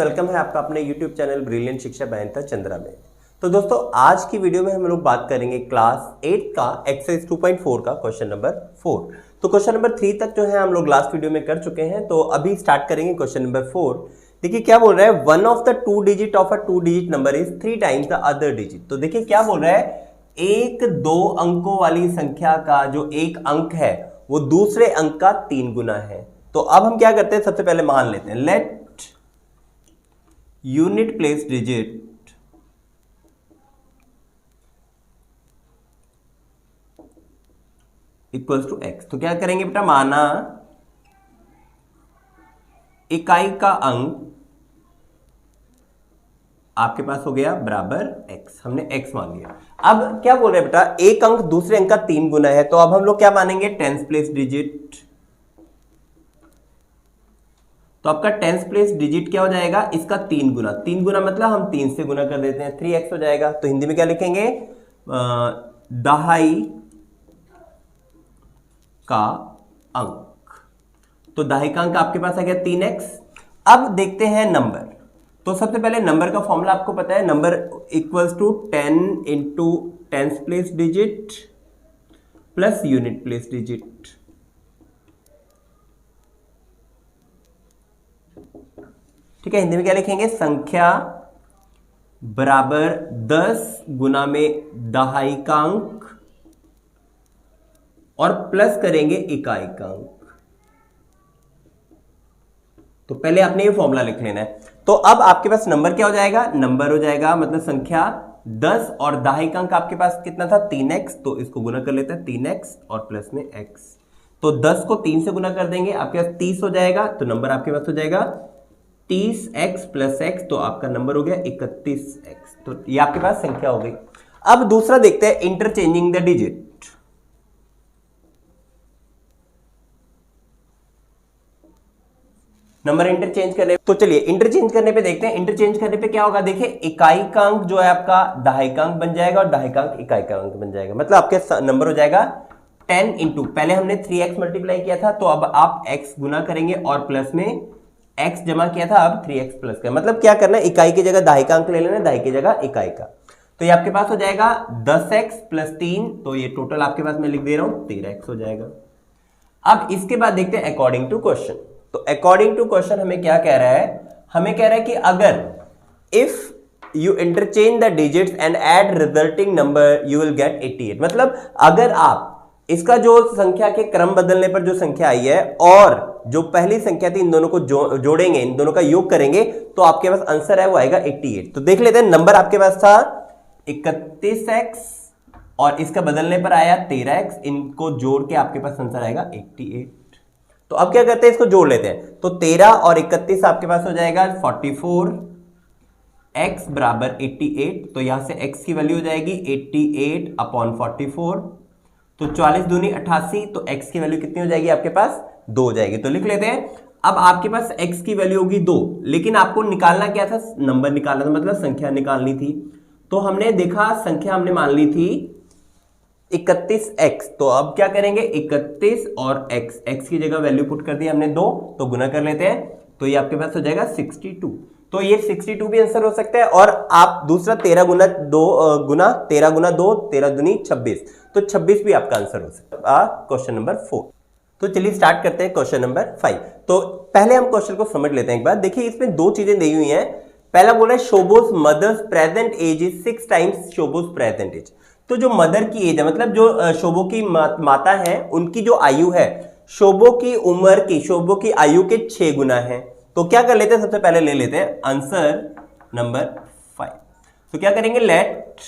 Welcome है आपका अपने YouTube चैनल ब्रिलियंट शिक्षा बहनता चंद्रा में। तो दोस्तों आज की वीडियो में हम लोग बात करेंगे क्लास 8 का एक्सरसाइज 2.4 का क्वेश्चन नंबर 4। तो क्वेश्चन नंबर 3 तक जो है हम लोग लास्ट वीडियो में कर चुके हैं, तो अभी स्टार्ट करेंगे क्वेश्चन नंबर 4। देखिए क्या बोल रहा है, one of the two digit of a two digit number is 3 times the other digit. तो देखिए क्या बोल रहा है, एक दो अंकों वाली संख्या का जो एक अंक है वो दूसरे अंक का 3 गुना है। तो अब हम क्या करते हैं, सबसे पहले मान लेते हैं let unit place digit equals to X. तो क्या करेंगे बेटा, माना इकाई का अंक आपके पास हो गया बराबर x, हमने x मान लिया। अब क्या बोल रहे हैं बेटा, एक अंक दूसरे अंक का 3 गुना है, तो अब हम लोग क्या मानेंगे, टेंस प्लेस डिजिट। तो आपका टेंस प्लेस डिजिट क्या हो जाएगा, इसका 3 गुना। 3 गुना मतलब हम 3 से गुना कर देते हैं, 3x हो जाएगा। तो हिंदी में क्या लिखेंगे, दहाई का अंक। तो दहाई का अंक आपके पास आ गया 3x। अब देखते हैं नंबर। तो सबसे पहले नंबर का फॉर्मूला आपको पता है, number equals to 10 into tens place digit plus unit place digit. ठीक है, हिंदी में क्या लिखेंगे, संख्या बराबर 10 गुना में दहाई का अंक और प्लस करेंगे इकाई का अंक। तो पहले आपने ये फॉर्मूला लिख लेना है। तो अब आपके पास नंबर क्या हो जाएगा, नंबर हो जाएगा मतलब संख्या 10 और दहाई का अंक आपके पास कितना था 3x। तो इसको गुना कर लेते हैं 3x और प्लस में x। तो 10 को 3 से गुना कर देंगे, आपके पास 30 हो जाएगा। तो नंबर आपके पास हो जाएगा 30x प्लस x। तो आपका नंबर हो गया 31x। तो ये आपके पास संख्या हो गई। अब दूसरा देखते हैं, interchanging the digit. Number interchange करने, तो चलिए इंटरचेंज करने पे देखते हैं। इंटरचेंज करने पे क्या होगा, देखिए इकाई का अंक जो है आपका दहाई का अंक बन जाएगा और दहाई का अंक इकाई का अंक बन जाएगा। मतलब आपके नंबर हो जाएगा 10 इंटू, पहले हमने 3x मल्टीप्लाई किया था, तो अब आप x गुना करेंगे और प्लस में x जमा किया था, अब 3x प्लस का। मतलब क्या करना है, इकाई की जगह दहाई का अंक ले लेना, दहाई की जगह इकाई का। तो ये आपके पास हो जाएगा 10x प्लस 3। तो ये टोटल आपके पास मैं लिख दे रहा हूं 13x हो जाएगा। अब इसके बाद देखते हैं अकॉर्डिंग टू क्वेश्चन। तो अकॉर्डिंग टू क्वेश्चन हमें क्या कह रहा है, हमें कह रहा है कि अगर if you interchange the digits and add resulting number you will get 88। मतलब अगर आप इसका जो संख्या के क्रम बदलने पर जो संख्या आई है और जो पहली संख्या थी, इन दोनों को जोड़ेंगे, इन दोनों का योग करेंगे, तो आपके पास आंसर है वो आएगा 88। तो देख लेते हैं, नंबर आपके पास था 31x और इसका बदलने पर आया 13x, इनको जोड़ के आपके पास आंसर आएगा 88। तो अब क्या करते हैं, इसको जोड़ लेते हैं। तो 13 और 31 आपके पास हो जाएगा 44, x बराबर 88। तो यहां से x की वैल्यू हो जाएगी 88 अपॉन 44। तो 40 दूनी 88। तो x की वैल्यू कितनी हो जाएगी आपके पास, 2 हो जाएगी। तो लिख लेते हैं। अब आपके पास x की वैल्यू होगी 2, लेकिन आपको निकालना क्या था, नंबर निकालना था, मतलब संख्या निकालनी थी। तो हमने देखा संख्या हमने मान ली थी 31x। तो अब क्या करेंगे, 31 और x की जगह वैल्यू पुट कर दी हमने 2, तो गुना कर लेते हैं। तो ये आपके पास हो जाएगा 62। तो ये 62 भी आंसर हो सकता है। और आप दूसरा 13 गुना 2 गुना 13 गुना 2, 13 दूनी 26। तो 26 भी आपका आंसर हो सकता है क्वेश्चन नंबर 4। तो चलिए स्टार्ट करते हैं क्वेश्चन नंबर 5। तो पहले हम क्वेश्चन को समझ लेते हैं एक बार। देखिए इसमें 2 चीजें दी हुई हैं। पहला बोला है Shobho's mother's present age is 6 times Shobho's present age. तो जो मदर की एज है, मतलब जो शोभो की माता है, उनकी जो आयु है शोभो की उम्र की, शोभो की आयु के 6 गुना है। तो क्या कर लेते हैं, सबसे पहले ले लेते हैं आंसर नंबर 5। तो क्या करेंगे, लेट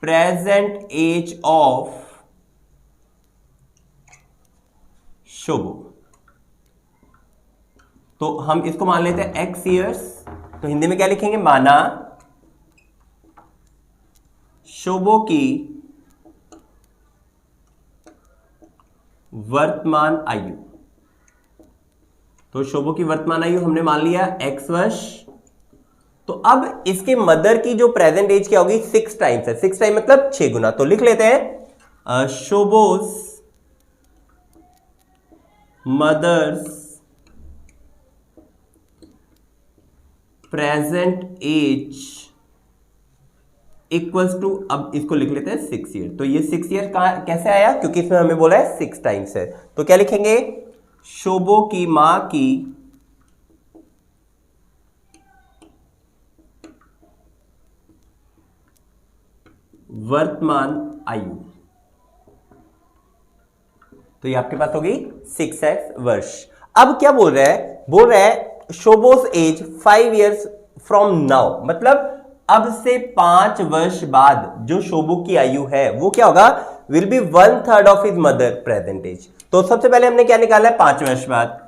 प्रेजेंट एज ऑफ शोभो। तो हम इसको मान लेते हैं x ईयर्स। तो हिंदी में क्या लिखेंगे, माना शोभो की वर्तमान आयु। तो शोभो की वर्तमान आयु हमने मान लिया x वर्ष। तो अब इसके मदर की जो प्रेजेंट एज क्या होगी, 6 टाइम्स है। 6 टाइम मतलब 6 गुना। तो लिख लेते हैं Shobho's mother's present age equals to, अब इसको लिख लेते हैं 6 ईयर। तो ये 6 ईयर कैसे आया, क्योंकि इसमें हमें बोला है 6 टाइम्स है। तो क्या लिखेंगे, शोभो की मां की वर्तमान आयु, तो ये आपके पास होगी 6x वर्ष। अब क्या बोल रहा है, बोल रहा है Shobho's age 5 years from now, मतलब अब से 5 वर्ष बाद जो शोभो की आयु है वो क्या होगा, will be 1/3 of his mother present age. तो सबसे पहले हमने क्या निकाला है, 5 वर्ष बाद,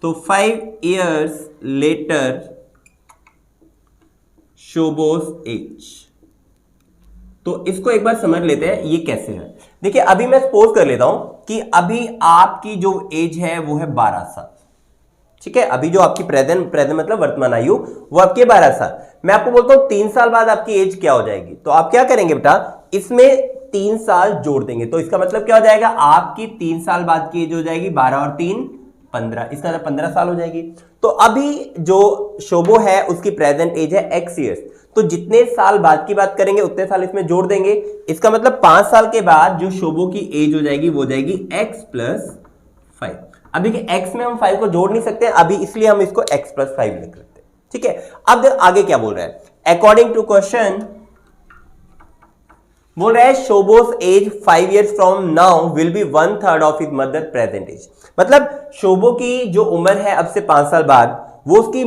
तो 5 ईयर्स लेटर शोभोस एज। तो इसको एक बार समझ लेते हैं ये कैसे है। देखिए अभी मैं सपोज कर लेता हूं कि अभी आपकी जो एज है वो है 12 साल, ठीक है। अभी जो आपकी प्रेजेंट मतलब वर्तमान आयु वो आपकी 12 साल। मैं आपको बोलता हूं 3 साल बाद आपकी एज क्या हो जाएगी, तो आप क्या करेंगे बेटा, इसमें 3 साल जोड़ देंगे। तो इसका मतलब क्या हो जाएगा, आपकी 3 साल बाद की एज हो जाएगी 12 और 3 15, इसका मतलब 15 साल हो जाएगी। तो अभी जो शोभो है उसकी प्रेजेंट एज है x ईयर्स, तो जितने साल बाद की बात करेंगे उतने साल इसमें जोड़ देंगे। इसका मतलब 5 साल के बाद जो शोभो की एज हो जाएगी वो हो जाएगी x + 5। अभी के x में हम 5 को जोड़ नहीं सकते अभी, इसलिए हम इसको x + 5 लिख लेते हैं, ठीक है। अब आगे क्या बोल रहा है, अकॉर्डिंग टू क्वेश्चन बोल रहा है Shobho's age 5 years from now will be 1/3 of his mother present age. मतलब शोभो की जो उम्र है अब से 5 साल बाद, वो उसकी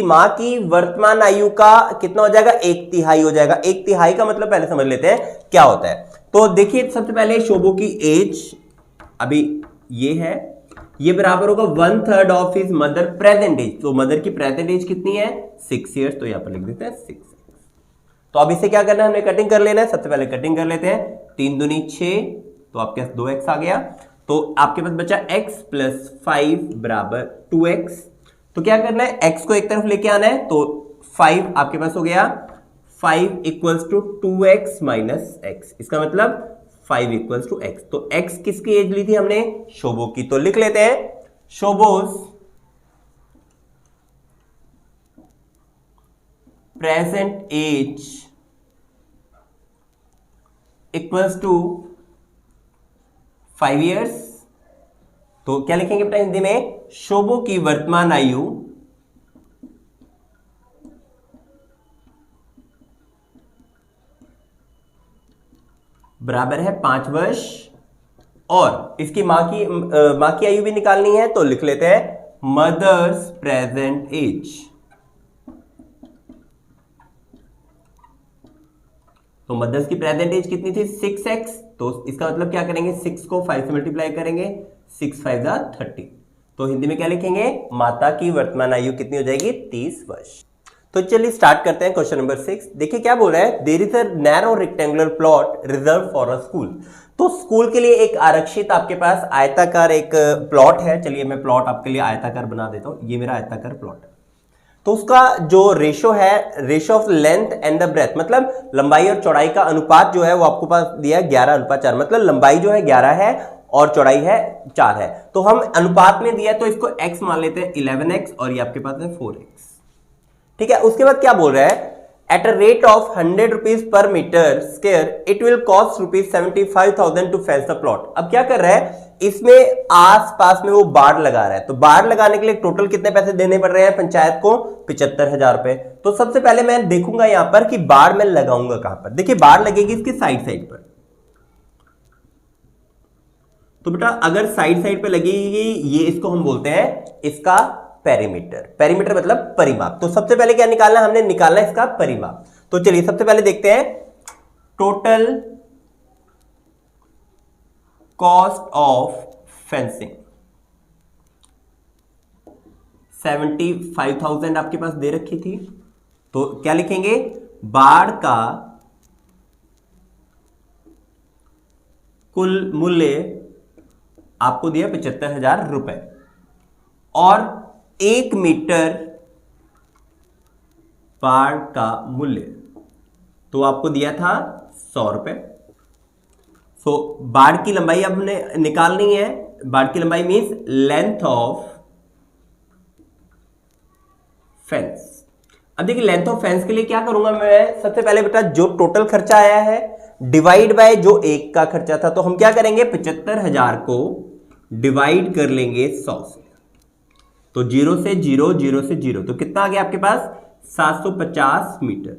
मां की वर्तमान आयु का कितना हो जाएगा, 1/3 हो जाएगा। 1/3 का मतलब पहले समझ लेते हैं क्या होता है। तो देखिए सबसे पहले शोभो की एज अभी ये है, ये बराबर होगा 1/3 of his mother present age. तो मदर की प्रेजेंट एज कितनी है, 6 ईयर्स, तो यहां पर लिख देते हैं 6। तो अब इसे क्या करना है, हमने कटिंग कर लेना है। सबसे पहले कटिंग कर लेते हैं, 3 दूनी 6, तो आपके पास 2x आ गया। तो आपके पास बचा x + 5 = 2x। तो क्या करना है, x को एक तरफ लेके आना है, तो 5 आपके पास हो गया, 5 = 2x - x। इसका मतलब 5 = x। तो x किसकी एज ली थी हमने, शोभो की। तो लिख लेते हैं शोभोस प्रेजेंट एज = 5 ईयर्स। तो क्या लिखेंगे बेटा हिंदी में, शोभो की वर्तमान आयु बराबर है 5 वर्ष, और इसकी मां की आयु भी निकालनी है। तो लिख लेते हैं मदर्स प्रेजेंट एज। तो मदर्स की प्रेजेंट एज कितनी थी, 6x। तो इसका मतलब क्या करेंगे, 6 को 5 से मल्टीप्लाई करेंगे, 6 × 5 = 30। तो हिंदी में क्या लिखेंगे, माता की वर्तमान आयु कितनी हो जाएगी, 30 वर्ष। तो चलिए स्टार्ट करते हैं क्वेश्चन नंबर 6। देखिए क्या बोल रहा है, there is a narrow rectangular plot reserve for a school. तो स्कूल के लिए एक आरक्षित आपके पास आयताकार एक प्लॉट है। चलिए मैं प्लॉट आपके लिए आयताकार बना देता हूं, ये मेरा आयताकार प्लॉट है। तो उसका जो रेशो है, ratio of length and the breadth, मतलब लंबाई और चौड़ाई का अनुपात जो है वो आपको पास दिया है 11:4। मतलब लंबाई जो है 11 है और चौड़ाई है 4 है। तो हम अनुपात में दिया तो इसको x मान लेते हैं 11x, और ये आपके पास है 4x, ठीक है। उसके बाद क्या बोल रहा है, at a rate of 100 rupees per metre square it will cost ₹75,000 to fence the plot. अब क्या कर रहा है, इसमें आस पास में वो बाड़ लगा रहा है। तो बाड़ लगाने के लिए टोटल कितने पैसे देने पड़ रहे हैं पंचायत को, 75,000 रुपए। तो सबसे पहले मैं देखूंगा यहां पर कि बाड़ मैं लगाऊंगा कहां पर। देखिए बाड़ लगेगी इसकी साइड पर। तो बेटा अगर साइड पे लगेगी, ये इसको हम बोलते हैं इसका पेरीमीटर। पेरीमीटर मतलब परिमाप। तो सबसे पहले क्या निकालना है, हमने निकालना है इसका परिमाप। तो चलिए सबसे पहले देखते हैं टोटल कॉस्ट ऑफ फेंसिंग। 75,000 आपके पास दे रखी थी। तो क्या लिखेंगे, बाड़ का कुल मूल्य आपको दिया 75,000 रुपए, और 1 मीटर बाड़ का मूल्य तो आपको दिया था 100 रुपए। सो बाड़ की लंबाई अब हमने निकालनी है। बाड़ की लंबाई मीन्स लेंथ ऑफ फेंस। अब देखिए लेंथ ऑफ फेंस के लिए क्या करूंगा मैं, सबसे पहले बेटा जो टोटल खर्चा आया है डिवाइड बाय जो एक का खर्चा था, तो हम क्या करेंगे 75,000 को डिवाइड कर लेंगे 100 से, तो 0 से 0 0 से 0, तो कितना आ गया आपके पास 750 मीटर।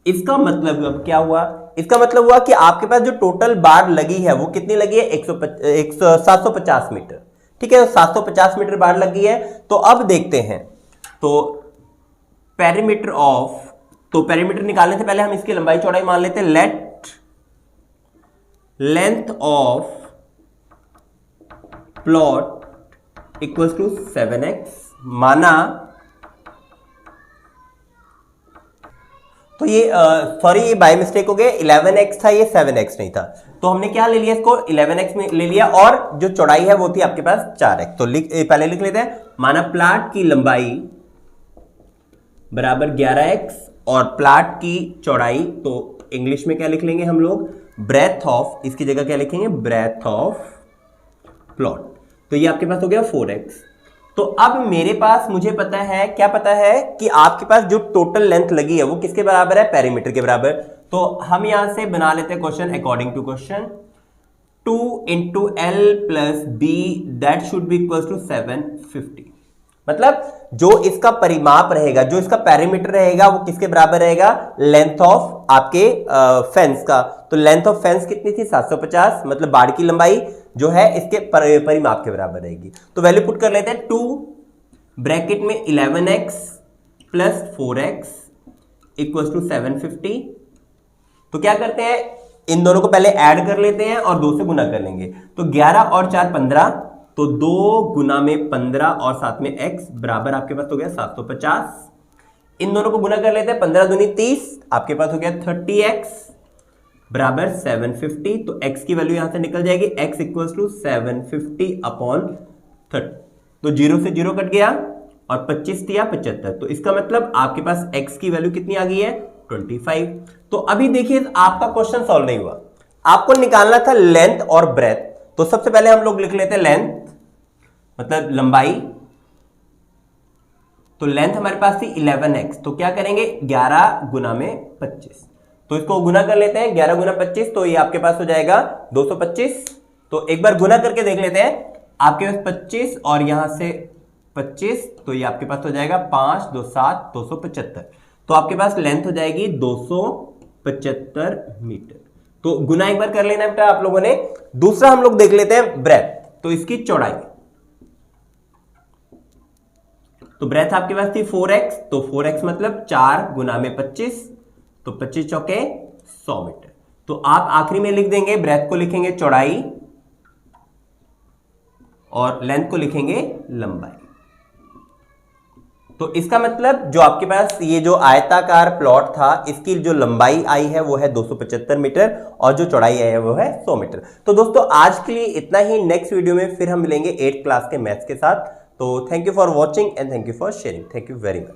इसका मतलब अब क्या हुआ, इसका मतलब हुआ कि आपके पास जो टोटल बार लगी है वो कितनी लगी है 750 मीटर, ठीक है, 750 मीटर बार लगी है। तो अब देखते हैं, तो पेरीमीटर ऑफ, तो पेरीमीटर निकालने से पहले हम इसकी लंबाई चौड़ाई मान लेते हैं। Let length of plot equals to 7x, माना तो ये सॉरी ये बाय मिस्टेक हो गया, 11x था ये 7x नहीं था, तो हमने क्या ले लिया इसको 11x में ले लिया, और जो चौड़ाई है वो थी आपके पास 4x। तो पहले लिख लेते हैं, माना प्लाट की लंबाई बराबर 11x और प्लाट की चौड़ाई, तो इंग्लिश में क्या लिख लेंगे हम लोग ब्रेथ ऑफ, इसकी जगह क्या लिखेंगे ब्रेथ ऑफ प्लॉट, तो ये आपके पास हो गया 4x। तो अब मेरे पास मुझे पता है, क्या पता है कि आपके पास जो टोटल लेंथ लगी है वो किसके बराबर है, पेरीमीटर के बराबर। तो हम यहां से बना लेते हैं question according to question, 2 × L + B that should be equal to 750। मतलब जो इसका परिमाप रहेगा, जो इसका पेरीमीटर रहेगा वो किसके बराबर रहेगा, लेंथ ऑफ आपके फेंस का। तो लेंथ ऑफ फेंस कितनी थी 750, मतलब बाड़ की लंबाई जो है इसके परिमाप के बराबर रहेगी। तो वैल्यू पुट कर लेते हैं, 2 ब्रैकेट में 11x + 4x इक्वल्स टू 750। तो क्या करते हैं, इन दोनों को पहले ऐड कर लेते हैं और 2 से गुना कर लेंगे, तो 11 और 4 15, तो 2 गुना में 15 और साथ में x बराबर आपके पास हो गया 750। इन दोनों को गुना कर लेते हैं, 15 दूनी 30, आपके पास हो गया 30x बराबर 750। तो x की वैल्यू यहां से निकल जाएगी, x इक्वल्स टू 750/30, तो 0 से 0 कट गया और 25 दिया 75, तो इसका मतलब आपके पास x की वैल्यू कितनी आ गई है 25। तो अभी देखिए आपका क्वेश्चन सॉल्व नहीं हुआ, आपको निकालना था लेंथ और ब्रेथ। तो सबसे पहले हम लोग लिख लेते हैं लेंथ, मतलब लंबाई, तो लेंथ हमारे पास थी 11x, तो क्या करेंगे 11 गुना में 25, तो इसको गुना कर लेते हैं, 11 गुना 25, तो ये आपके पास हो जाएगा 225। तो एक बार गुना करके देख लेते हैं, आपके पास 25 और यहां से 25, तो ये आपके पास हो जाएगा 5 2 7 275, तो आपके पास लेंथ हो जाएगी 275 मीटर। तो गुना एक बार कर लेना बेटा आप लोगों ने। दूसरा हम लोग देख लेते हैं ब्रेथ, तो इसकी चौड़ाई, तो ब्रेथ आपके पास थी 4x, तो 4x मतलब 4 गुना में 25, तो 25 चौके 100 मीटर। तो आप आखिरी में लिख देंगे, ब्रेथ को लिखेंगे चौड़ाई और लेंथ को लिखेंगे लंबाई। तो इसका मतलब जो आपके पास ये जो आयताकार प्लॉट था, इसकी जो लंबाई आई है वो है 275 मीटर और जो चौड़ाई आई है वो है 100 मीटर। तो दोस्तों आज के लिए इतना ही, नेक्स्ट वीडियो में फिर हम मिलेंगे 8th क्लास के मैथ्स के साथ। तो thank you for watching and thank you for sharing, thank you very much.